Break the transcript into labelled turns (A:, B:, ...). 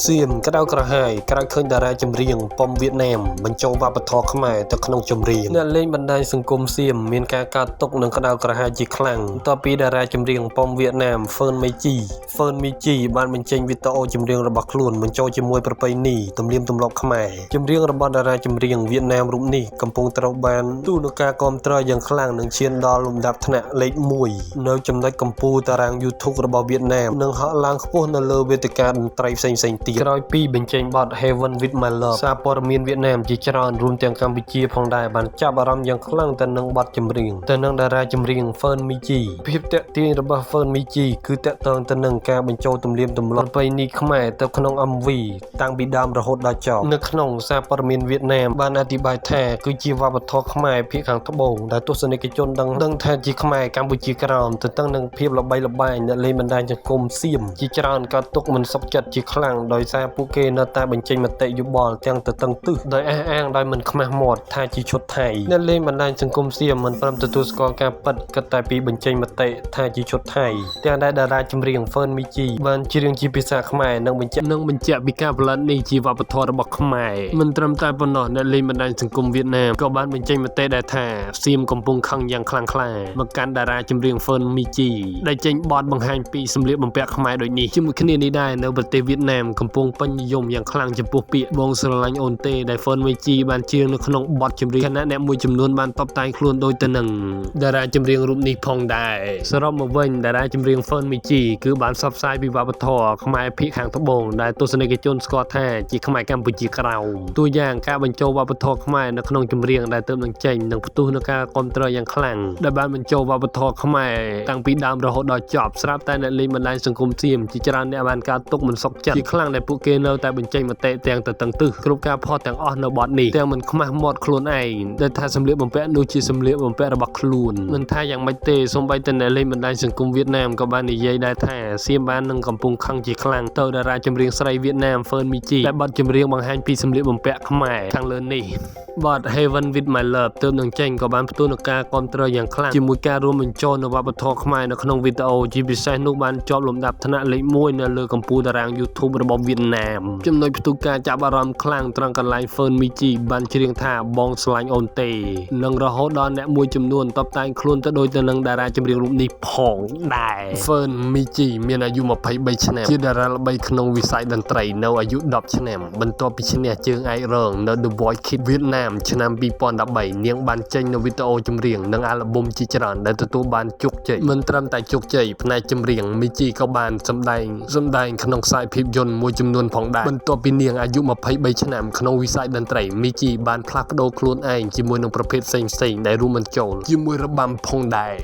A: សៀមក្តៅក្រហាយក្រៅឃើញតារាចម្រៀងប៉ុមវៀតណាមបញ្ចូលវប្បធម៌ខ្មែរទៅក្នុងចម្រៀងអ្នកលេងបណ្ដាញសង្គមសៀមមានការកើតទុកនឹងក្តៅក្រហាយជាខ្លាំងបន្ទាប់ពីតារាចម្រៀងប៉ុមវៀតណាមហ្វឺនមីជីបានបញ្ចេញវីដេអូចម្រៀងរបស់ខ្លួនបញ្ចូលជាមួយប្រពៃណីទំនៀមទម្លាប់ខ្មែរចម្រៀងរបស់តារាចម្រៀងវៀតណាមរូបនេះកំពុងត្រូវបានទូនឹងការគាំទ្រយ៉ាងខ្លាំងនិងឈានដល់លំដាប់ថ្នាក់លេខ1នៅចំណុចកំពូលតារាង YouTube របស់វៀតណាមនិងហក់ឡើងខ្ពស់នៅលើវេទិកាតន្ត្រីផ្សេងៗទៀតក្រោយពីបញ្ចេញបទ Heaven with My Love សារព័ត៌មានវៀតណាមជាច្រើនរួមទាំងកម្ពុជាផងដែរបានចាប់អារម្មណ៍យ៉ាងខ្លាំងទៅនឹងបទចម្រៀងទៅនឹងតារាចម្រៀង ហ្វឺនមីជីភាពតាក់ទាញរបស់ ហ្វឺនមីជីគឺតាក់ទងទៅនឹងការបញ្ចូលទំនៀមទម្លាប់ប្រពៃណីខ្មែរទៅក្នុង MV តាំងពីដើមរហូតដល់ចប់នៅក្នុងសារព័ត៌មានវៀតណាមបានអធិប្បាយថាគឺជាវប្បធម៌ខ្មែរភាគខាងត្បូងដែលទស្សនិកជនដឹងថាជាខ្មែរកម្ពុជាក្រោមទៅទាំងនឹងភាពល្បីល្បាញអ្នកលេងបណ្ដាញសង្គមសៀមជាច្រើនក៏ទុកមិនសុខចិត្តជាខ្លាំងដោយសារពួកគេនៅតែបញ្ចេញមតិយោបល់ទាំងទៅទាំងទិសដោយអះអាងដោយមិនខ្មាស់មាត់ថាជាឈុតថៃអ្នកលេងបណ្ដាញសង្គមសៀមមិនព្រមទទួលស្គាល់ការពិតគិតតែពីបញ្ចេញមតិថាជាឈុតថៃទាំងដែលតារាចម្រៀងហ្វឺនមីជីបានច្រៀងជាភាសាខ្មែរនិងបញ្ជាក់ពីការផលិតនេះជាវប្បធម៌របស់ខ្មែរមិនត្រឹមតែប៉ុណ្ណោះអ្នកលេងបណ្ដាញសង្គមវៀតណាមក៏បានបញ្ចេញមតិដែរថាសៀមកំពុងខឹងយ៉ាងខ្លាំងក្លាមកកាន់តារាចម្រៀងហ្វឺនមីជីដែលចេញបទបង្ហាញពីសម្លៀកបំពាក់ខ្មែរដូចនេះជាមួយគ្នានេះដែរនៅប្រទេសវៀតណាមកំពុងពេញនិយមយ៉ាងខ្លាំងចំពោះពាក្យបងស្រឡាញ់អូនទេដែលហ្វឺនមីជីបានច្រៀងនៅក្នុងបទចម្រៀងខណៈអ្នកមួយចំនួនបានតបតែងខ្លួនដូចទៅនឹងតារាចម្រៀងរូបនេះផងដែរសរុបមកវិញតារាចម្រៀងហ្វឺនមីជីគឺបានផ្សព្វផ្សាយពីវប្បធម៌ខ្មែរភាគខាងត្បូងដែលទស្សនិកជនស្គាល់ថាជាខ្មែរកម្ពុជាក្រោមតួយ៉ាងការបញ្ចូលវប្បធម៌ខ្មែរនៅក្នុងចម្រៀងដែលទើបនឹងចេញនិងផ្ទុះនឹងការគាំទ្រយ៉ាងខ្លាំងដែលបានបញ្ចូលវប្បធម៌ខ្មែរតាំងពីដើមរហូតដល់ចប់ស្រាប់តែអ្នកលេងបណ្ដាញសង្គមសៀមជាច្រើនអ្នកបានកើតទុកមិនសុខចិត្តជាខ្លាំងដែលពួកគេនៅតែបញ្ចេញមតិទាំងទៅទាំងទិសគ្រប់ការផុសទាំងអស់នៅបទនេះទាំងមិនខ្មាស់មាត់ខ្លួនឯងដែលថាសម្លៀកបំពាក់នោះជាសម្លៀកបំពាក់របស់ខ្លួនមិនថាយ៉ាងម៉េចទេសូម្បីតែអ្នកលេងបណ្ដាញសង្គមវៀតណាមក៏បាននិយាយដែរថាសៀមបាននឹងកំពុងខឹងជាខ្លាំងទៅតារាចម្រៀងស្រីវៀតណាមហ្វឺនមីជីដែលបទចម្រៀងបង្ហាញពីសម្លៀកបំពាក់ខ្មែរខាងលើនេះបទ Heaven with My Love ទើបនឹងចេញក៏បានផ្ទុះនឹងការគាំទ្រយ៉ាងខ្លាំងជាមួយការរួមបញ្ចូលនៅវប្បធម៌ខ្មែរនៅក្នុងវីដេអូជាពិសេសនោះបានជាប់លំដាប់ថ្នាក់លេខ1នៅលើកំពូលតារាង YouTube របស់វៀតណាមចំណុចផ្ទុះការចាប់អារម្មណ៍ខ្លាំងត្រង់កន្លែងហ្វឺនមីជីបានច្រៀងថាបងស្រឡាញ់អូនទេនិងរហូតដល់អ្នកមួយចំនួនតបតែងខ្លួនទៅដូចទៅនឹងតារាចម្រៀងរូបនេះផងដែរហ្វឺនមីជីមានអាយុ23ឆ្នាំជាតារាល្បីក្នុងវិស័យតន្ត្រីនៅអាយុ10ឆ្នាំបន្ទាប់ពីឈ្នះជើងឯករងនៅ The Voice Kids វៀតណាមឆ្នាំ2013នាងបានចេញនូវវីដេអូចម្រៀងនិងអាល់ប៊ុមជាច្រើនដែលទទួលបានជោគជ័យមិនត្រឹមតែជោគជ័យផ្នែកចម្រៀងមីជីក៏បានសម្ដែងក្នុងខ្សែភាពយន្តមួយចំនួនផងដែរបន្ទាប់ពីនាងអាយុ23ឆ្នាំក្នុងវិស័យតន្ត្រីមីជីបានផ្លាស់ប្ដូរខ្លួនឯងជាមួយនឹងប្រភេទផ្សេងៗដែលរួមបញ្ចូលជាមួយរបាំផងដែរ